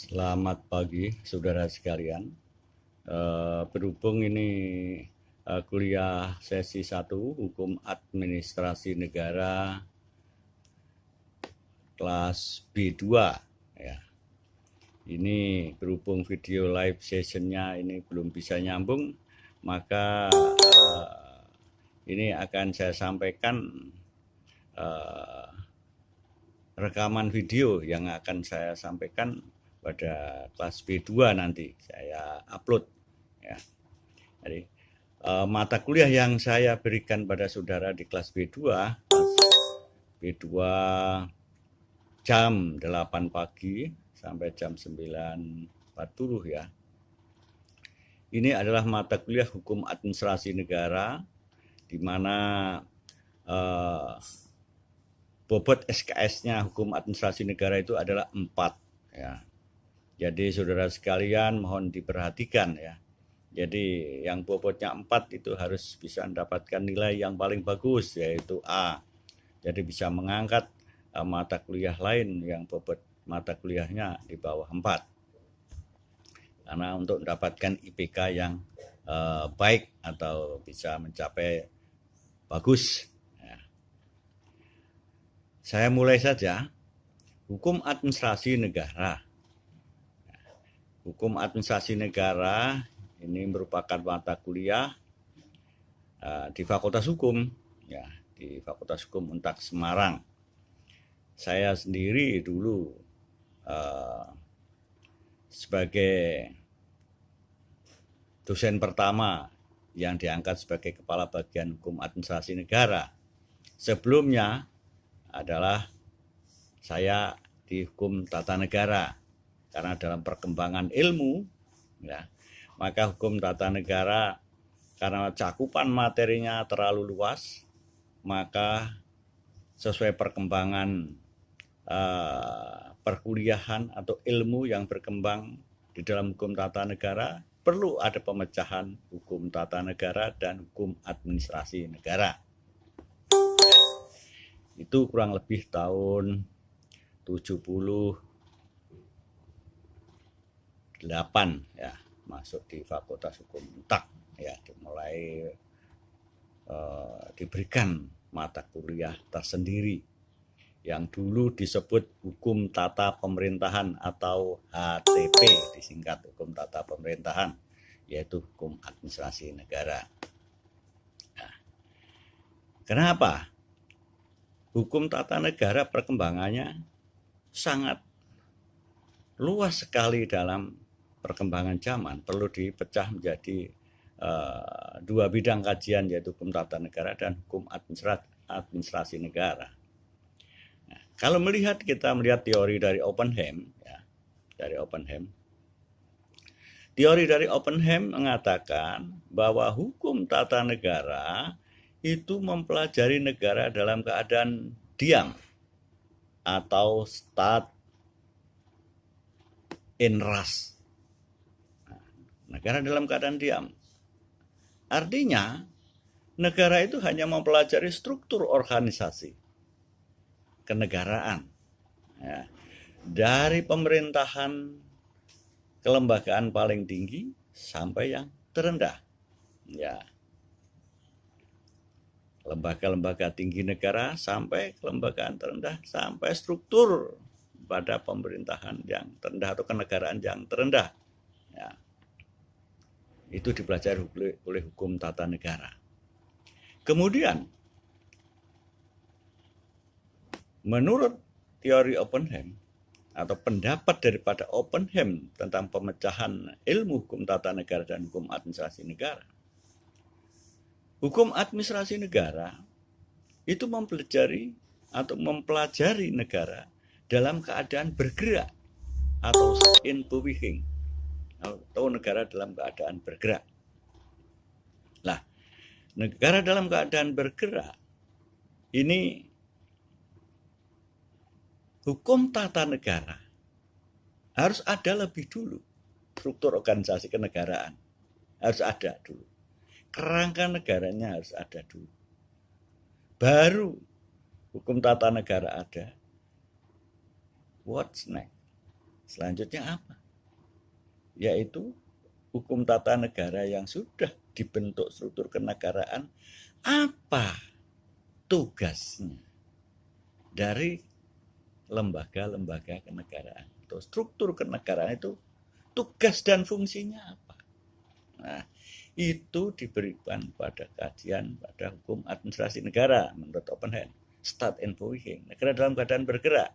Selamat pagi, saudara sekalian. Berhubung ini kuliah sesi 1 Hukum Administrasi Negara kelas B2 ya. Ini berhubung video live sessionnya ini belum bisa nyambung, maka ini akan saya sampaikan rekaman video yang akan saya sampaikan pada kelas B2 nanti saya upload ya. Jadi mata kuliah yang saya berikan pada saudara di kelas B2 jam 8 pagi sampai jam 9.40 ya. Ini adalah mata kuliah Hukum Administrasi Negara di mana bobot SKS-nya Hukum Administrasi Negara itu adalah 4 ya. Jadi saudara sekalian mohon diperhatikan ya. Jadi yang bobotnya 4 itu harus bisa mendapatkan nilai yang paling bagus, yaitu A. Jadi bisa mengangkat mata kuliah lain yang bobot mata kuliahnya di bawah 4. Karena untuk mendapatkan IPK yang baik atau bisa mencapai bagus. Ya. Saya mulai saja. Hukum Administrasi Negara. Hukum Administrasi Negara ini merupakan mata kuliah di Fakultas Hukum ya, di Fakultas Hukum Untak Semarang. Saya sendiri dulu sebagai dosen pertama yang diangkat sebagai kepala bagian Hukum Administrasi Negara. Sebelumnya adalah saya di Hukum Tata Negara. Karena dalam perkembangan ilmu, ya, maka hukum tata negara karena cakupan materinya terlalu luas, maka sesuai perkembangan perkuliahan atau ilmu yang berkembang di dalam hukum tata negara, perlu ada pemecahan hukum tata negara dan hukum administrasi negara. Itu kurang lebih tahun 78 ya, masuk di Fakultas Hukum Untak ya, mulai diberikan mata kuliah tersendiri yang dulu disebut Hukum Tata Pemerintahan atau HTP, disingkat Hukum Tata Pemerintahan, yaitu Hukum Administrasi Negara. Nah, kenapa? Hukum tata negara perkembangannya sangat luas sekali dalam perkembangan zaman, perlu dipecah menjadi 2 bidang kajian, yaitu hukum tata negara dan hukum administrasi negara. Nah, kalau kita melihat teori dari Oppenheim, ya, teori dari Oppenheim mengatakan bahwa hukum tata negara itu mempelajari negara dalam keadaan diam atau state in rest. Negara dalam keadaan diam. Artinya, negara itu hanya mempelajari struktur organisasi kenegaraan. Ya. Dari pemerintahan kelembagaan paling tinggi sampai yang terendah. Ya. Lembaga-lembaga tinggi negara sampai kelembagaan terendah, sampai struktur pada pemerintahan yang terendah atau kenegaraan yang terendah. Ya. Itu dipelajari oleh hukum tata negara. Kemudian, menurut teori Oppenheim atau pendapat daripada Oppenheim tentang pemecahan ilmu hukum tata negara dan hukum administrasi negara, hukum administrasi negara itu mempelajari negara dalam keadaan bergerak atau in moving, atau negara dalam keadaan bergerak. Nah, negara dalam keadaan bergerak ini hukum tata negara harus ada lebih dulu. Struktur organisasi kenegaraan harus ada dulu. Kerangka negaranya harus ada dulu. Baru hukum tata negara ada. What's next? Selanjutnya apa? Yaitu hukum tata negara yang sudah dibentuk struktur kenegaraan, apa tugasnya dari lembaga-lembaga kenegaraan atau struktur kenegaraan itu, tugas dan fungsinya apa. Nah, itu diberikan pada kajian pada hukum administrasi negara menurut Oppenheim, Staatsentwicklung, negara dalam keadaan bergerak.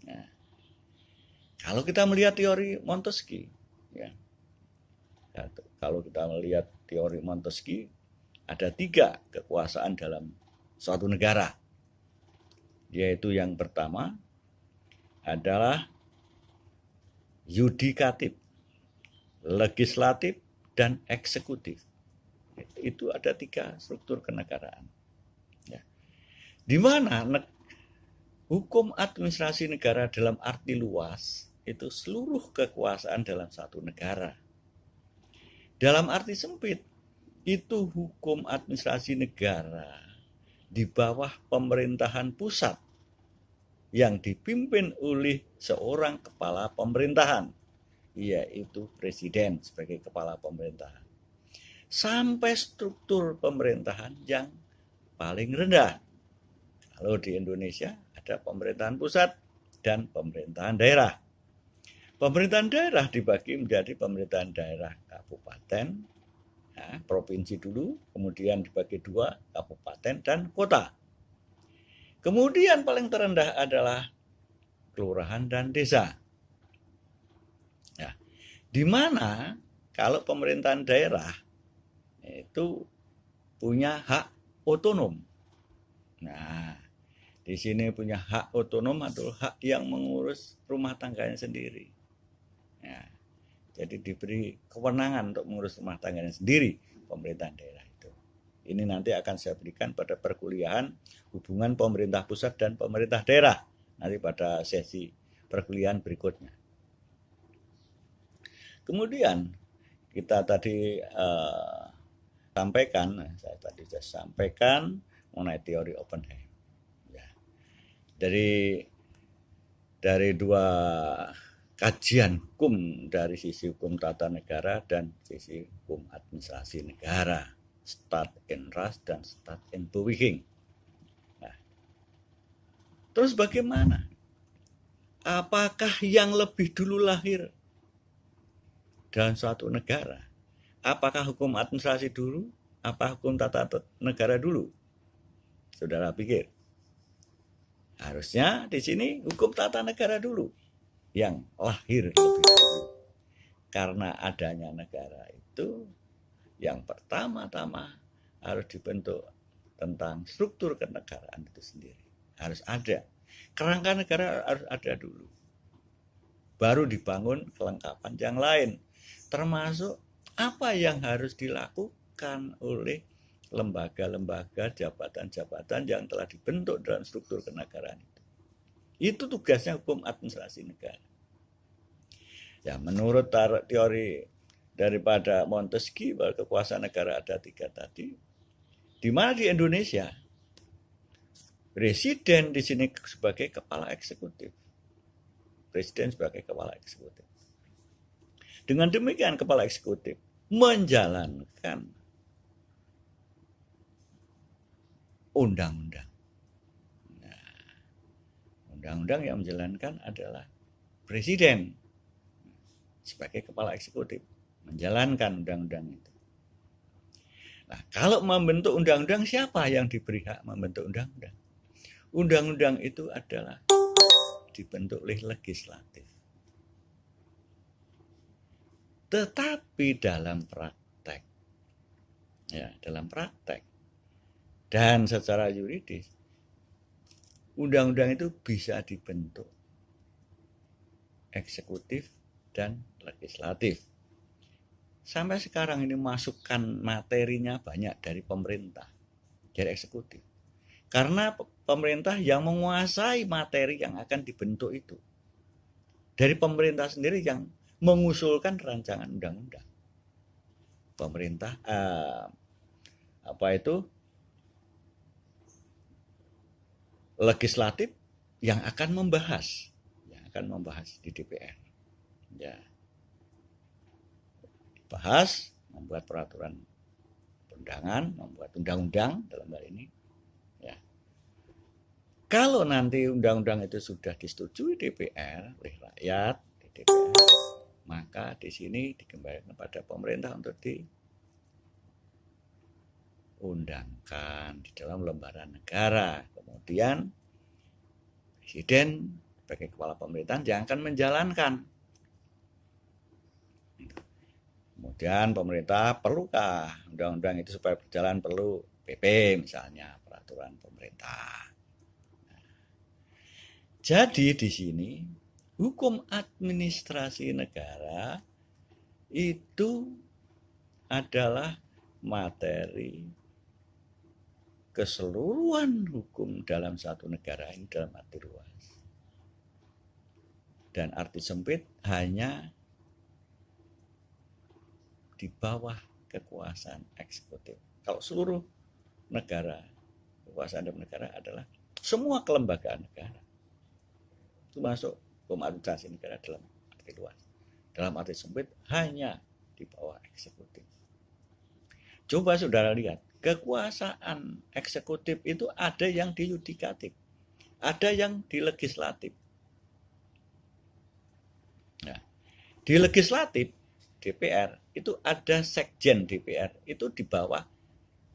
Nah, kalau kita melihat teori Montesquieu, ya, kalau kita melihat teori Montesquieu, ada 3 kekuasaan dalam suatu negara. Yaitu yang pertama adalah yudikatif, legislatif, dan eksekutif. Itu ada 3 struktur kenegaraan. Ya. Di mana hukum administrasi negara dalam arti luas itu seluruh kekuasaan dalam satu negara. Dalam arti sempit, itu hukum administrasi negara di bawah pemerintahan pusat yang dipimpin oleh seorang kepala pemerintahan, yaitu presiden sebagai kepala pemerintahan. Sampai struktur pemerintahan yang paling rendah. Kalau di Indonesia ada pemerintahan pusat dan pemerintahan daerah. Pemerintahan daerah dibagi menjadi pemerintahan daerah kabupaten, nah, provinsi dulu, kemudian dibagi 2, kabupaten dan kota. Kemudian paling terendah adalah kelurahan dan desa. Nah, di mana kalau pemerintahan daerah itu punya hak otonom. Nah, di sini punya hak otonom atau hak yang mengurus rumah tangganya sendiri. Ya, jadi diberi kewenangan untuk mengurus rumah tangganya sendiri pemerintahan daerah itu. Ini nanti akan saya berikan pada perkuliahan hubungan pemerintah pusat dan pemerintah daerah nanti pada sesi perkuliahan berikutnya. Kemudian kita tadi saya sampaikan mengenai teori Oppenheim. Ya. Dari 2 kajian hukum dari sisi hukum tata negara dan sisi hukum administrasi negara, Staatsrecht dan Staatsentwicklung. Nah, terus bagaimana? Apakah yang lebih dulu lahir dalam suatu negara? Apakah hukum administrasi dulu? Apa hukum tata negara dulu? Saudara pikir? Harusnya di sini hukum tata negara dulu yang lahir lebih dulu. Karena adanya negara itu yang pertama-tama harus dibentuk tentang struktur kenegaraan itu sendiri. Harus ada. Kerangka negara harus ada dulu. Baru dibangun kelengkapan yang lain. Termasuk apa yang harus dilakukan oleh lembaga-lembaga, jabatan-jabatan yang telah dibentuk dalam struktur kenegaraan itu. Itu tugasnya hukum administrasi negara. Ya, menurut teori daripada Montesquieu bahwa kekuasaan negara ada 3 tadi, di mana di Indonesia presiden di sini sebagai kepala eksekutif. Presiden sebagai kepala eksekutif. Dengan demikian kepala eksekutif menjalankan undang-undang. Undang-undang yang menjalankan adalah presiden sebagai kepala eksekutif menjalankan undang-undang itu. Nah, kalau membentuk undang-undang, siapa yang diberi hak membentuk undang-undang? Undang-undang itu adalah dibentuk oleh legislatif. Tetapi dalam praktek, dan secara yuridis, undang-undang itu bisa dibentuk eksekutif dan legislatif. Sampai sekarang ini masukan materinya banyak dari pemerintah, dari eksekutif. Karena pemerintah yang menguasai materi yang akan dibentuk itu. Dari pemerintah sendiri yang mengusulkan rancangan undang-undang. Pemerintah legislatif yang akan membahas di DPR. Ya, bahas, membuat peraturan undangan, membuat undang-undang dalam hal ini. Ya. Kalau nanti undang-undang itu sudah disetujui DPR oleh rakyat di DPR, maka di sini dikembalikan kepada pemerintah untuk diundangkan di dalam lembaran negara. Kemudian Presiden sebagai kepala pemerintahan yang akan menjalankan. Kemudian pemerintah perlukah undang-undang itu supaya berjalan, perlu PP misalnya, peraturan pemerintah. Jadi di sini hukum administrasi negara itu adalah materi keseluruhan hukum dalam satu negara ini dalam arti luas. Dan arti sempit hanya di bawah kekuasaan eksekutif. Kalau seluruh negara, kekuasaan negara adalah semua kelembagaan negara. Itu masuk hukum administrasi negara dalam arti luas. Dalam arti sempit hanya di bawah eksekutif. Coba saudara lihat, kekuasaan eksekutif itu ada yang di yudikatif, ada yang di legislatif. Nah, di legislatif DPR itu ada sekjen DPR, itu di bawah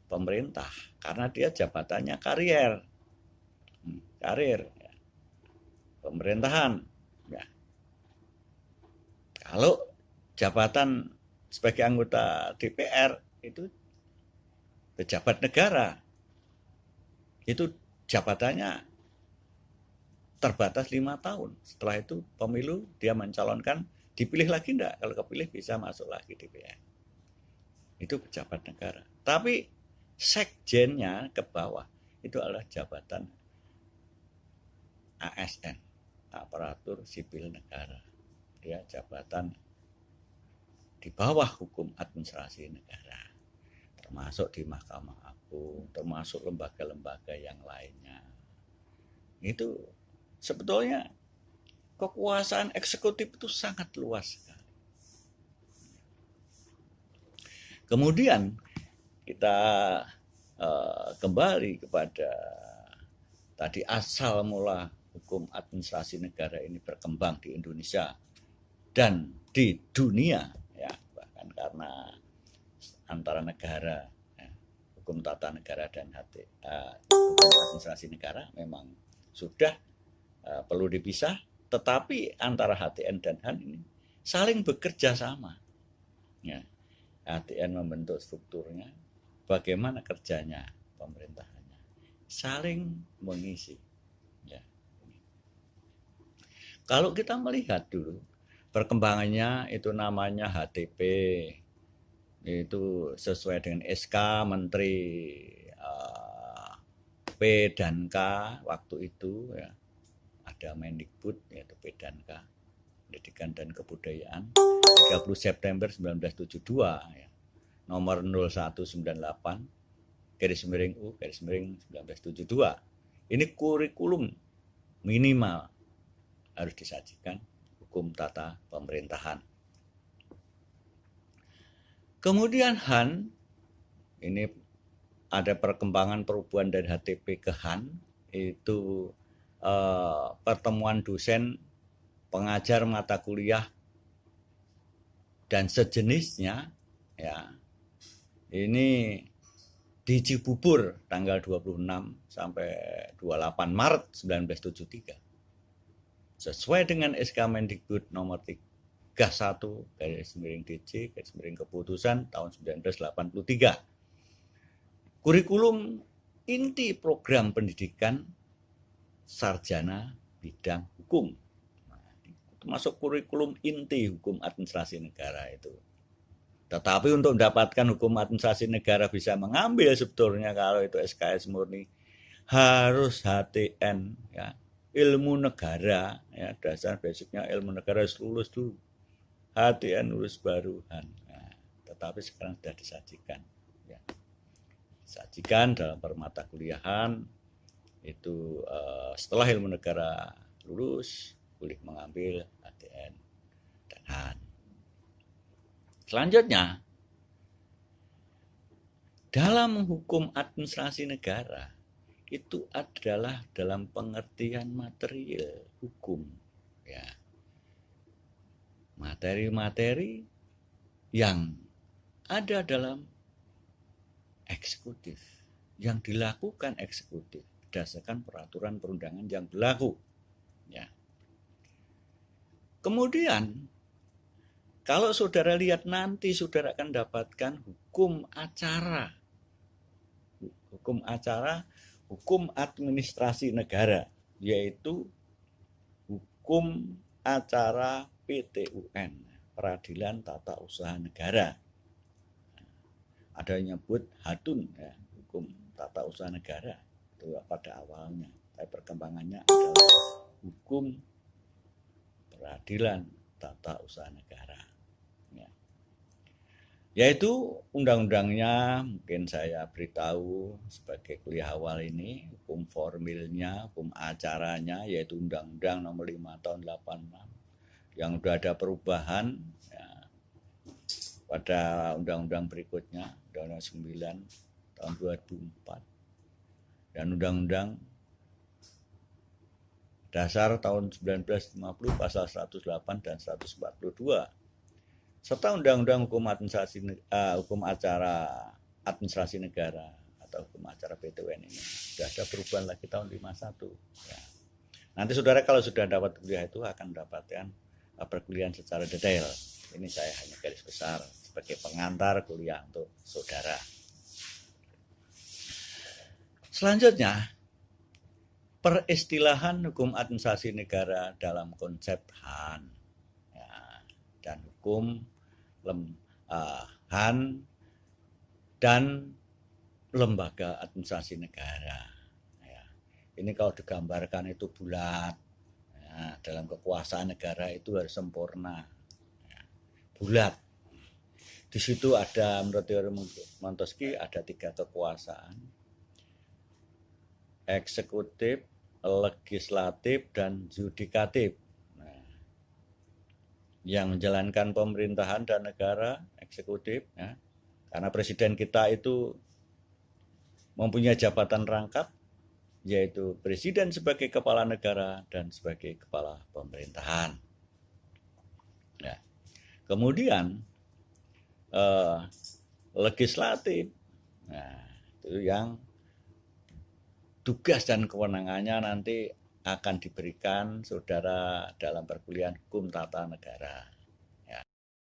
pemerintah karena dia jabatannya karir ya. Pemerintahan ya. Kalau jabatan sebagai anggota DPR itu pejabat negara, itu jabatannya terbatas 5 tahun. Setelah itu pemilu dia mencalonkan, dipilih lagi enggak? Kalau kepilih bisa masuk lagi DPR. Itu pejabat negara. Tapi sekjennya ke bawah itu adalah jabatan ASN, aparatur sipil negara. Dia jabatan di bawah hukum administrasi negara, termasuk di Mahkamah Agung, termasuk lembaga-lembaga yang lainnya. Itu sebetulnya kekuasaan eksekutif itu sangat luas sekali. Kemudian kita kembali kepada tadi asal mula hukum administrasi negara ini berkembang di Indonesia dan di dunia, ya, bahkan karena antara negara, ya, hukum tata negara dan hukum administrasi negara memang sudah perlu dipisah, tetapi antara HTN dan HAN ini saling bekerja sama. Ya, HTN membentuk strukturnya, bagaimana kerjanya pemerintahannya, saling mengisi. Ya. Kalau kita melihat dulu perkembangannya, itu namanya HTP, itu sesuai dengan SK Menteri P dan K waktu itu, ya. Ada Mendikbud yaitu P dan K, Pendidikan dan Kebudayaan, 30 September 1972, ya. Nomor 0198/U/1972. Ini kurikulum minimal harus disajikan hukum tata pemerintahan. Kemudian HAN, ini ada perkembangan perubahan dari HTP ke HAN, itu pertemuan dosen, pengajar mata kuliah dan sejenisnya, ya. Ini di Cibubur tanggal 26 sampai 28 Maret 1973. Sesuai dengan SK Mendikbud nomor 31/DC/keputusan tahun 1983. Kurikulum inti program pendidikan sarjana bidang hukum. Nah, itu masuk kurikulum inti hukum administrasi negara itu. Tetapi untuk mendapatkan hukum administrasi negara bisa mengambil sebetulnya kalau itu SKS murni harus HTN, ya, ilmu negara, ya, dasar basicnya ilmu negara harus lulus dulu. HTN lulus baruan. Nah, tetapi sekarang sudah disajikan, ya. Disajikan dalam permata kuliahan itu setelah ilmu negara lulus boleh mengambil HTN dan Han. Selanjutnya, dalam hukum administrasi negara itu adalah dalam pengertian material hukum, ya. Materi-materi yang ada dalam eksekutif, yang dilakukan eksekutif berdasarkan peraturan perundangan yang berlaku, ya. Kemudian kalau saudara lihat nanti saudara akan dapatkan hukum acara, hukum administrasi negara, yaitu hukum acara PTUN, Peradilan Tata Usaha Negara. Ada yang nyebut HATUN, ya, hukum tata usaha negara itu pada awalnya, tapi perkembangannya adalah hukum peradilan tata usaha negara, ya. Yaitu undang-undangnya mungkin saya beritahu sebagai kuliah awal ini, hukum formilnya, hukum acaranya, yaitu Undang-Undang Nomor 5 Tahun 86 yang sudah ada perubahan, ya, pada undang-undang berikutnya, Undang-Undang 9 tahun 2004 dan Undang-Undang Dasar tahun 1950 pasal 108 dan 142 serta Undang-Undang hukum acara administrasi negara atau hukum acara PTUN ini sudah ada perubahan lagi tahun 51, ya. Nanti saudara kalau sudah dapat kuliah itu akan mendapatkan perkuliahan secara detail. Ini saya hanya garis besar sebagai pengantar kuliah untuk saudara. Selanjutnya, peristilahan hukum administrasi negara dalam konsep HAN, ya, dan hukum HAN dan lembaga administrasi negara, ya. Ini kalau digambarkan itu bulat, ya, dalam kekuasaan negara itu harus sempurna, ya, bulat. Di situ ada, menurut teori Montesquieu, ada 3 kekuasaan: eksekutif, legislatif, dan yudikatif. Nah, yang menjalankan pemerintahan dan negara eksekutif, ya, karena presiden kita itu mempunyai jabatan rangkap, yaitu presiden sebagai kepala negara dan sebagai kepala pemerintahan, ya. Kemudian legislatif, nah, itu yang tugas dan kewenangannya nanti akan diberikan saudara dalam perkuliahan hukum tata negara.